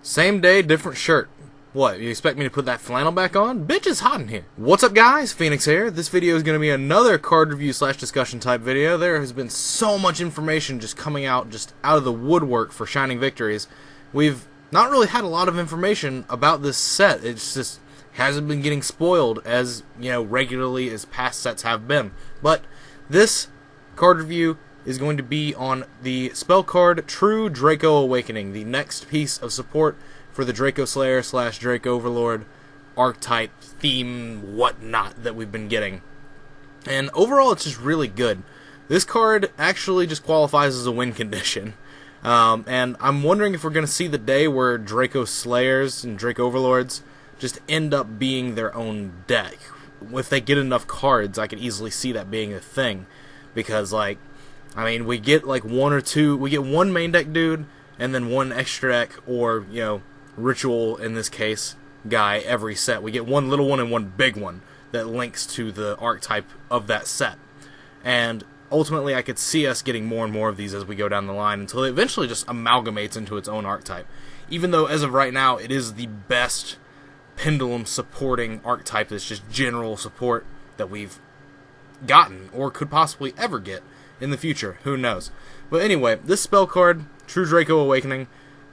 Same day, different shirt. What, you expect me to put that flannel back on? Bitch, it's hot in here. What's up, guys? Phoenix here. This video is going to be another card review / discussion type video. There has been so much information just coming out of the woodwork for Shining Victories. We've not really had a lot of information about this set. It's just hasn't been getting spoiled as, regularly as past sets have been. But this card review is going to be on the spell card True Draco-Awakening, the next piece of support for the Draco Slayer / Draco Overlord archetype theme whatnot that we've been getting. And overall, it's just really good. This card actually just qualifies as a win condition. And I'm wondering if we're going to see the day where Draco Slayers and Draco Overlords just end up being their own deck. If they get enough cards, I could easily see that being a thing. Because, we get one or two, we get one main deck dude, and then one extra deck, or, ritual, in this case, guy every set. We get one little one and one big one that links to the archetype of that set. And ultimately, I could see us getting more and more of these as we go down the line until it eventually just amalgamates into its own archetype. Even though, as of right now, it is the best pendulum supporting archetype that's just general support that we've gotten, or could possibly ever get in the future. Who knows? But anyway, this spell card, True Draco-Awakening,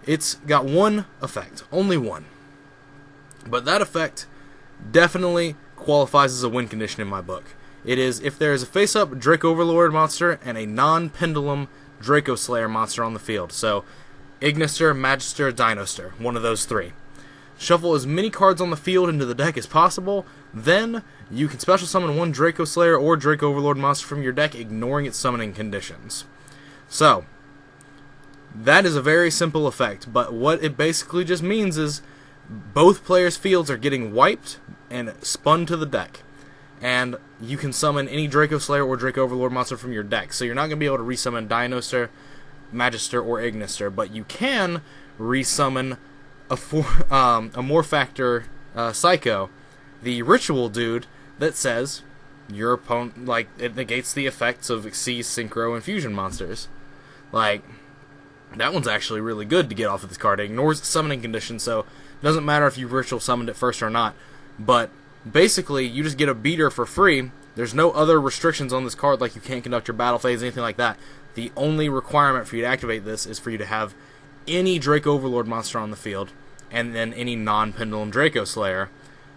it's got one effect. Only one. But that effect definitely qualifies as a win condition in my book. It is if there is a face-up Draco Overlord monster and a non-pendulum Draco Slayer monster on the field. So, Ignister, Magister, Dinoster. One of those three. Shuffle as many cards on the field into the deck as possible. Then, you can special summon one Draco Slayer or Draco Overlord monster from your deck, ignoring its summoning conditions. So, that is a very simple effect, but what it basically just means is both players' fields are getting wiped and spun to the deck. And you can summon any Draco Slayer or Draco Overlord monster from your deck. So you're not going to be able to resummon Dinoster, Magister, or Ignister, but you can resummon a Morphactor Psycho, the ritual dude that says your opponent, it negates the effects of Xyz, Synchro, and Fusion monsters. That one's actually really good to get off of this card. It ignores the summoning condition, so it doesn't matter if you ritual summoned it first or not. But basically, you just get a beater for free. There's no other restrictions on this card, like you can't conduct your battle phase, anything like that. The only requirement for you to activate this is for you to have any Draco Overlord monster on the field, and then any non-pendulum Draco Slayer.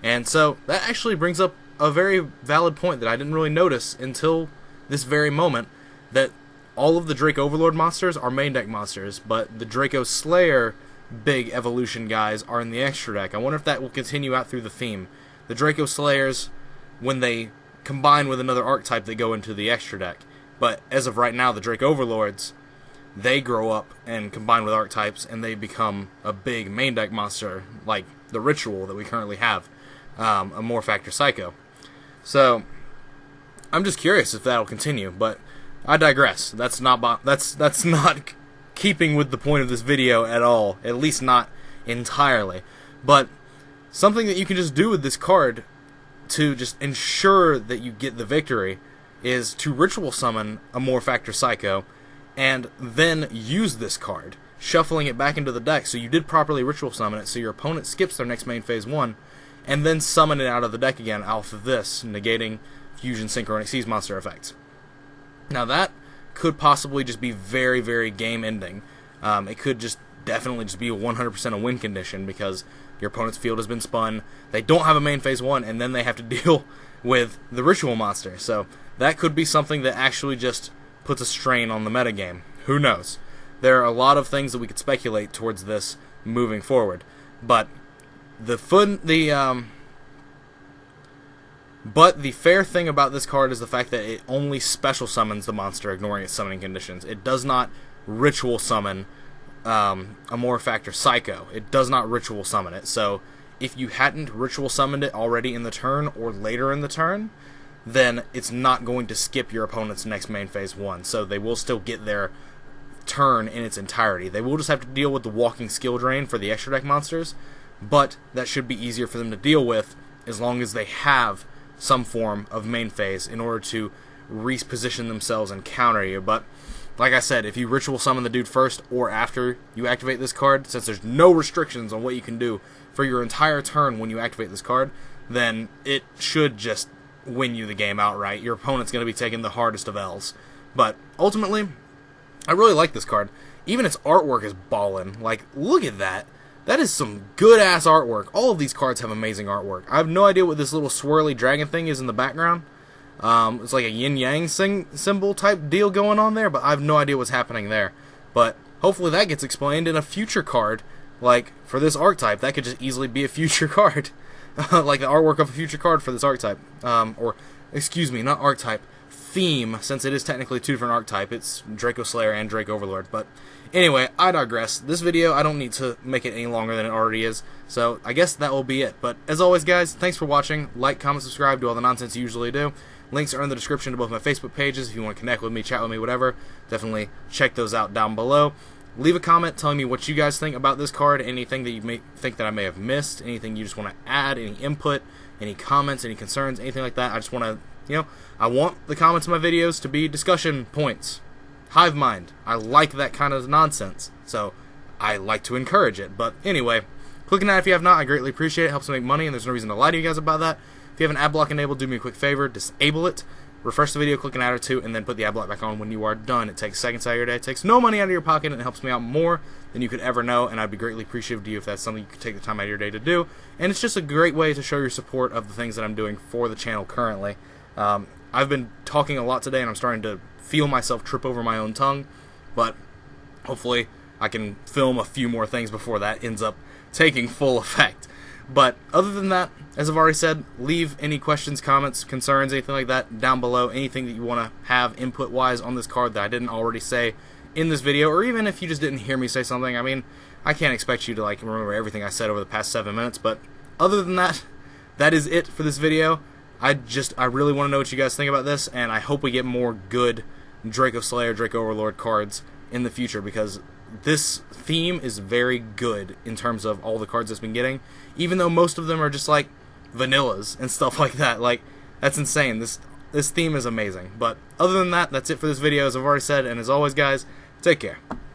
And so, that actually brings up a very valid point that I didn't really notice until this very moment, that all of the Draco Overlord monsters are main deck monsters, but the Draco Slayer big evolution guys are in the extra deck. I wonder if that will continue out through the theme. The Draco Slayers, when they combine with another archetype, they go into the extra deck. But as of right now, the Draco Overlords, they grow up and combine with archetypes, and they become a big main deck monster, like the ritual that we currently have, a Morphactor Psycho. So, I'm just curious if that'll continue, but I digress. That's not keeping with the point of this video at all, at least not entirely. But something that you can just do with this card to just ensure that you get the victory is to ritual summon a Morphactor Psycho and then use this card, shuffling it back into the deck so you did properly ritual summon it, so your opponent skips their next main phase 1, and then summon it out of the deck again off of this, negating Fusion, Synchro, and Xyz monster effects. Now that could possibly just be very, very game-ending. It could just definitely just be a 100% a win condition because your opponent's field has been spun, they don't have a main phase 1, and then they have to deal with the ritual monster. So that could be something that actually just puts a strain on the metagame. Who knows? There are a lot of things that we could speculate towards this moving forward. But the fair thing about this card is the fact that it only special summons the monster, ignoring its summoning conditions. It does not ritual summon a Morphactor Psycho. It does not ritual summon it. So if you hadn't ritual summoned it already in the turn or later in the turn, then it's not going to skip your opponent's next main phase 1. So they will still get their turn in its entirety. They will just have to deal with the walking skill drain for the extra deck monsters, but that should be easier for them to deal with as long as they have some form of main phase in order to reposition themselves and counter you. But like I said, if you ritual summon the dude first or after you activate this card, since there's no restrictions on what you can do for your entire turn when you activate this card, then it should just win you the game outright. Your opponent's going to be taking the hardest of L's. But ultimately, I really like this card. Even its artwork is ballin'. Like, look at that. That is some good-ass artwork. All of these cards have amazing artwork. I have no idea what this little swirly dragon thing is in the background. It's like a yin-yang symbol type deal going on there, but I have no idea what's happening there. But hopefully that gets explained in a future card. Like, for this archetype, that could just easily be a future card. Like the artwork of a future card for this archetype. Or, excuse me, not archetype. Theme, since it is technically two different archetypes. It's Draco Slayer and Drake Overlord. But anyway, I digress. This video, I don't need to make it any longer than it already is. So I guess that will be it. But as always, guys, thanks for watching. Like, comment, subscribe, do all the nonsense you usually do. Links are in the description to both my Facebook pages. If you want to connect with me, chat with me, whatever, definitely check those out down below. Leave a comment telling me what you guys think about this card, anything that you may think that I may have missed, anything you just want to add, any input, any comments, any concerns, anything like that. I just want to, you know, I want the comments in my videos to be discussion points. Hive mind. I like that kind of nonsense, so I like to encourage it. But anyway, click on that if you have not. I greatly appreciate it. It helps me make money, and there's no reason to lie to you guys about that. If you have an ad block enabled, do me a quick favor, disable it, refresh the video, click an ad or two, and then put the ad block back on when you are done. It takes seconds out of your day, it takes no money out of your pocket, and it helps me out more than you could ever know, and I'd be greatly appreciative to you if that's something you could take the time out of your day to do. And it's just a great way to show your support of the things that I'm doing for the channel currently. I've been talking a lot today, and I'm starting to feel myself trip over my own tongue, but hopefully I can film a few more things before that ends up taking full effect. But other than that, as I've already said, leave any questions, comments, concerns, anything like that down below. Anything that you want to have input-wise on this card that I didn't already say in this video, or even if you just didn't hear me say something. I mean, I can't expect you to like remember everything I said over the past 7 minutes, but other than that, that is it for this video. I really want to know what you guys think about this, and I hope we get more good Draco Slayer, Draco Overlord cards in the future, because this theme is very good in terms of all the cards it's been getting, even though most of them are just like vanillas and stuff like that. Like, that's insane. This theme is amazing. But other than that, that's it for this video, as I've already said, and as always, guys, take care.